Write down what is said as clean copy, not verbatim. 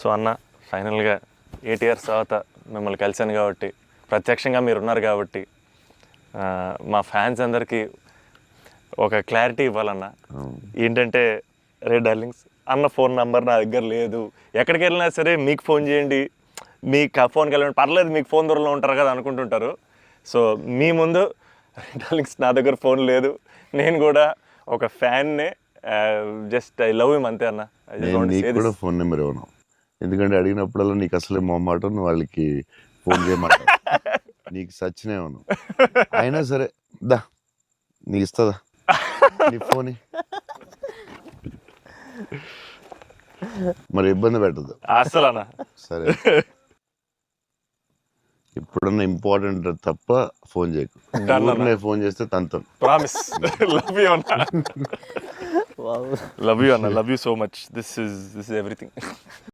So అన్న ఫైనల్గా 8 years తర్వాత మిమ్మల్ని కలిశాను కాబట్టి, ప్రత్యక్షంగా మీరు ఉన్నారు కాబట్టి, మా ఫ్యాన్స్ అందరికీ ఒక క్లారిటీ ఇవ్వాలన్న. ఏంటంటే, రే డార్లింగ్స్, అన్న ఫోన్ నెంబర్ నా దగ్గర లేదు, ఎక్కడికి వెళ్ళినా సరే మీకు ఫోన్ చేయండి, మీకు ఫోన్కి వెళ్ళండి, పర్లేదు మీకు ఫోన్ దూరంలో ఉంటారు కదా అనుకుంటుంటారు. సో మీ ముందు డార్లింగ్స్ నా దగ్గర ఫోన్ లేదు, నేను కూడా ఒక ఫ్యాన్నే, జస్ట్ ఐ లవ్ హిమ్ అంతే అన్న. నీకు కూడా ఫోన్ నెంబర్ ఇవ్వను, ఎందుకంటే అడిగినప్పుడల్లా నీకు అసలే మొహమాట, నువ్వు వాళ్ళకి ఫోన్ చేయమాట, నీకు సచ్చినే ఇవ్వను. అయినా సరే దా నీకు ఇస్తుందా నీ ఫోన్, మరి ఇబ్బంది పెట్టదు అసలు అన్న. సరే ఇప్పుడన్నా ఇంపార్టెంట్ తప్ప ఫోన్ చేయకు, ఫోన్ చేస్తే తంతాను. ప్రామిస్. లవ్ యూ అన్న. లవ్ యూ అన్న, love you so much. This is everything.